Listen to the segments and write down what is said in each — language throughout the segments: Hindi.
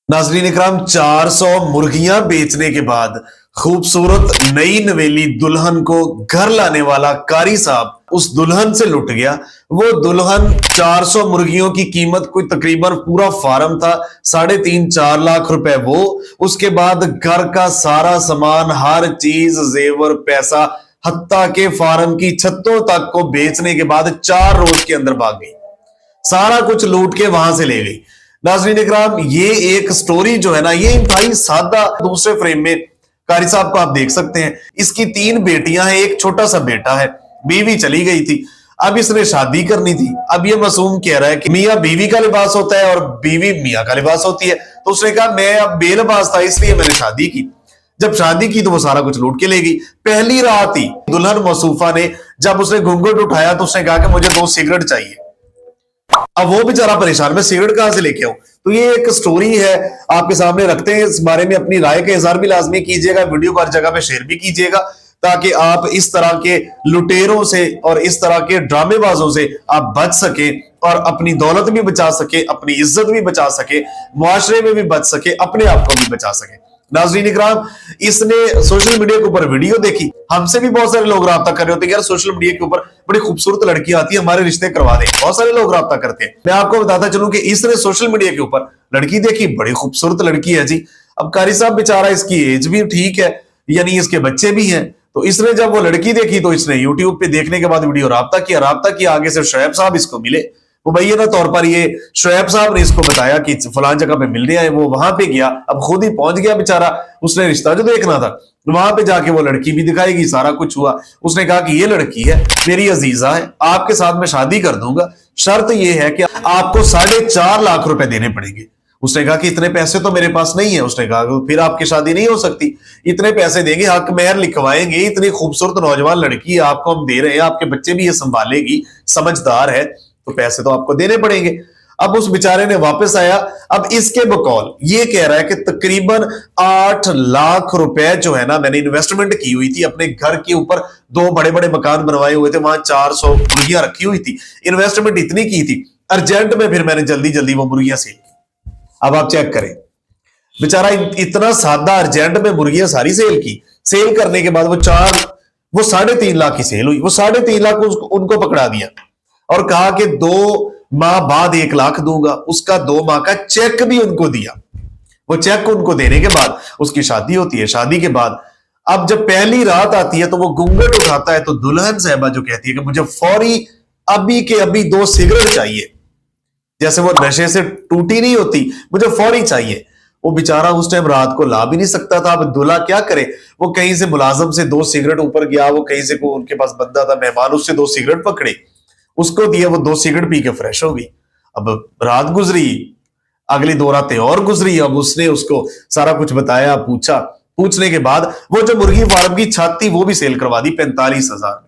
नाजरीन इकराम, 400 मुर्गियां बेचने के बाद खूबसूरत नई नवेली दुल्हन को घर लाने वाला कारी साहब उस दुल्हन से लुट गया। वो दुल्हन 400 मुर्गियों की कीमत कोई तकरीबन पूरा फार्म था, 3.5-4 लाख रुपए वो। उसके बाद घर का सारा सामान, हर चीज, जेवर, पैसा, हत्ता के फार्म की छतों तक को बेचने के बाद 4 रोज के अंदर भाग गई। सारा कुछ लूट के वहां से ले गई। नाज़रीन इकराम, ये एक स्टोरी जो है ना, ये इंतहाई सादा। दूसरे फ्रेम में कारी साहब को आप देख सकते हैं। इसकी 3 बेटियां हैं, एक छोटा सा बेटा है। बीवी चली गई थी, अब इसने शादी करनी थी। अब ये मासूम कह रहा है कि मियां बीवी का लिबास होता है और बीवी मियां का लिबास होती है। तो उसने कहा मैं अब बेलिबास था, इसलिए मैंने शादी की। जब शादी की तो वो सारा कुछ लूट के ले गई। पहली रात ही दुल्हन मौसूफा ने, जब उसने घूंघट उठाया तो उसने कहा कि मुझे 2 सिगरेट चाहिए। अब वो बेचारा परेशान, मैं सिगरेट कहां से लेके आऊं। तो ये एक स्टोरी है, आपके सामने रखते हैं। इस बारे में अपनी राय का इजहार भी लाजमी कीजिएगा, वीडियो को हर जगह पे शेयर भी कीजिएगा, ताकि आप इस तरह के लुटेरों से और इस तरह के ड्रामेबाजों से आप बच सके और अपनी दौलत भी बचा सके, अपनी इज्जत भी बचा सके, मुआशरे में भी बच सके, अपने आप को भी बचा सके। नाज़रीन इकराम, इसने सोशल मीडिया के ऊपर वीडियो देखी। हमसे भी बहुत सारे लोग राब्ता कर रहे होते हैं, यार सोशल मीडिया के ऊपर बड़ी खूबसूरत लड़की आती है, हमारे रिश्ते करवा दे। बहुत सारे लोग राब्ता करते हैं। मैं आपको बताता चलूं कि इसने सोशल मीडिया के ऊपर लड़की देखी, बड़ी खूबसूरत लड़की है जी। अब कारी साहब बेचारा, इसकी एज भी ठीक है, यानी इसके बच्चे भी हैं। तो इसने जब वो लड़की देखी तो इसने यूट्यूब पे देखने के बाद वीडियो राब्ता किया। आगे से शोएब साहब इसको मिले। मुबैना तौर पर ये शोएब साहब ने इसको बताया कि फलान जगह पे मिलने आए। वो वहां पे गया, अब खुद ही पहुंच गया बेचारा। उसने रिश्ता जो देखना था, वहां पे जाके वो लड़की भी दिखाएगी, सारा कुछ हुआ। उसने कहा कि ये लड़की है, मेरी अजीजा है, आपके साथ मैं शादी कर दूंगा, शर्त ये है कि आपको 4.5 लाख रुपए देने पड़ेंगे। उसने कहा कि इतने पैसे तो मेरे पास नहीं है। उसने कहा कि फिर आपकी शादी नहीं हो सकती, इतने पैसे देंगे, हक मेहर लिखवाएंगे, इतनी खूबसूरत नौजवान लड़की आपको हम दे रहे हैं, आपके बच्चे भी ये संभालेगी, समझदार है, तो पैसे तो आपको देने पड़ेंगे। अब उस बेचारे ने वापस आया। अब इसके बकौल ये कह रहा है कि तकरीबन 8 लाख रुपए जो है ना, मैंने इन्वेस्टमेंट की हुई थी अपने घर के ऊपर। 2 बड़े बड़े मकान बनवाए हुए थे, वहां 400 मुर्गियां रखी हुई थी। इन्वेस्टमेंट इतनी की थी, अर्जेंट में फिर मैंने जल्दी जल्दी वो मुर्गियां सेल की। अब आप चेक करें, बेचारा इतना सादा, अर्जेंट में मुर्गियां सारी सेल की। सेल करने के बाद वो 3.5 लाख की सेल हुई। वो 3.5 लाख उनको पकड़ा दिया और कहा कि 2 माह बाद 1 लाख दूंगा। उसका 2 माह का चेक भी उनको दिया। वो चेक उनको देने के बाद उसकी शादी होती है। शादी के बाद अब जब पहली रात आती है तो वो घूंघट उठाता है, तो दुल्हन साहबा जो कहती है कि मुझे फौरी अभी के अभी 2 सिगरेट चाहिए। जैसे वो नशे से टूटी नहीं होती, मुझे फौरी चाहिए। वो बेचारा उस टाइम रात को ला भी नहीं सकता था। अब दूल्हा क्या करे, वो कहीं से मुलाजिम से 2 सिगरेट ऊपर गया, वो कहीं से को उनके पास बंदा था मेहमान, उससे 2 सिगरेट पकड़े, उसको दिए, वो 2 सिगरेट पी के फ्रेश हो गई। अब रात गुजरी, अगली 2 रातें और गुजरी। अब उसने उसको सारा कुछ बताया, पूछा। पूछने के बाद वो जो मुर्गी फार्म की छत थी वो भी सेल करवा दी 45,000 में।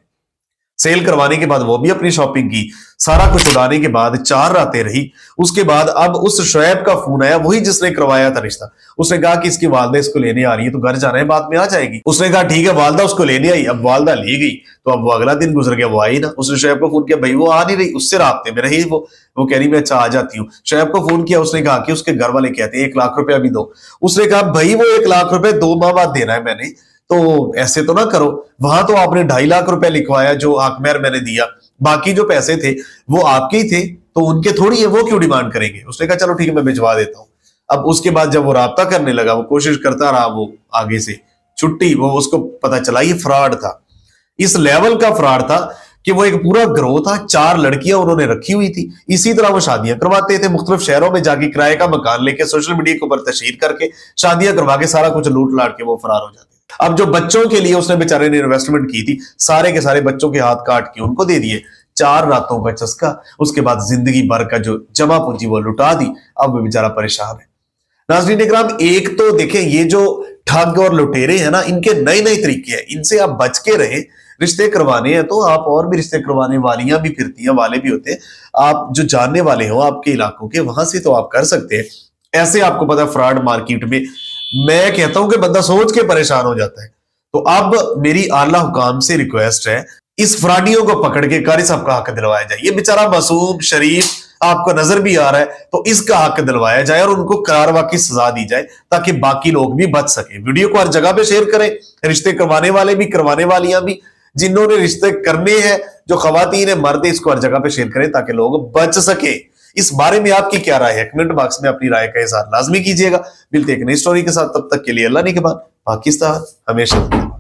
सेल करवाने के बाद वो भी अपनी शॉपिंग की। सारा कुछ उड़ाने के बाद 4 रातें रही। उसके बाद अब उस शोएब का फोन आया, वही जिसने करवाया था रिश्ता। उसने कहा कि इसकी वालदा इसको लेने आ रही है, तो घर जाना है, बाद में आ जाएगी। उसने कहा ठीक है, वालदा उसको लेने आई। अब वालदा ले गई, तो अब वो अगला दिन गुजर गया, वो आई ना। उसने शोएब को फोन किया, भाई वो आ नहीं रही, उससे राब्ते में रही। वो कह रही मैं अच्छा आ जाती हूँ। शोएब को फोन किया, उसने कहा कि उसके घर वाले कहते हैं 1 लाख रुपया भी दो। उसने कहा भाई वो 1 लाख रुपए 2 माह बाद देना है मैंने, तो ऐसे तो ना करो। वहां तो आपने 2.5 लाख रुपए लिखवाया जो हकमेहर मैंने दिया, बाकी जो पैसे थे वो आपके ही थे, तो उनके थोड़ी है, वो क्यों डिमांड करेंगे। उसने कहा चलो ठीक है, मैं भिजवा देता हूं। अब उसके बाद जब वो राब्ता करने लगा, वो कोशिश करता रहा, वो आगे से छुट्टी, वो उसको पता चला ये फ्रॉड था। इस लेवल का फ्रॉड था कि वो एक पूरा ग्रोह था। 4 लड़कियां उन्होंने रखी हुई थी। इसी तरह वो शादियां करवाते थे, मुख्तलिफ शहरों में जाके किराए का मकान लेके सोशल मीडिया के ऊपर तशहीर करके शादियां करवा के सारा कुछ लूट लाट के वो फरार हो जाते। अब जो बच्चों के लिए उसने बेचारे ने इन्वेस्टमेंट की थी, सारे के सारे बच्चों के हाथ काट के उनको दे दिए। 4 रातों का चस्का, उसके बाद जिंदगी भर का जो जमा पूंजी वो लुटा दी। अब वो बेचारा परेशान है। नाज़रीन इकराम, एक तो देखें, ये जो ठग और लुटेरे हैं ना, इनके नए नए तरीके हैं, इनसे आप बच के रहें। रिश्ते करवाने हैं तो आप, और भी रिश्ते करवाने वालियां भी फिरती हैं, वाले भी होते हैं। आप जो जानने वाले हो आपके इलाकों के, वहां से तो आप कर सकते हैं। ऐसे आपको पता फ्रॉड मार्केट में मैं कहता हूं कि बंदा सोच के परेशान हो जाता है। तो अब मेरी आला हुकाम से रिक्वेस्ट है, इस फ्रॉडियों को पकड़ के कारी साहब का हक दिलवाया जाए। ये बेचारा मासूम शरीफ आपको नजर भी आ रहा है, तो इसका हक दिलवाया जाए और उनको कारवा की सजा दी जाए ताकि बाकी लोग भी बच सके। वीडियो को हर जगह पे शेयर करें, रिश्ते करवाने वाले भी, करवाने वालियां भी, जिन्होंने रिश्ते करने हैं, जो खवातीन है, मर्द है, इसको हर जगह पे शेयर करें ताकि लोग बच सके। इस बारे में आपकी क्या राय है? कमेंट बॉक्स में अपनी राय का इजहार लाजमी कीजिएगा। मिलते एक नई स्टोरी के साथ, तब तक के लिए अल्लाह निगहबान। पाकिस्तान हमेशा।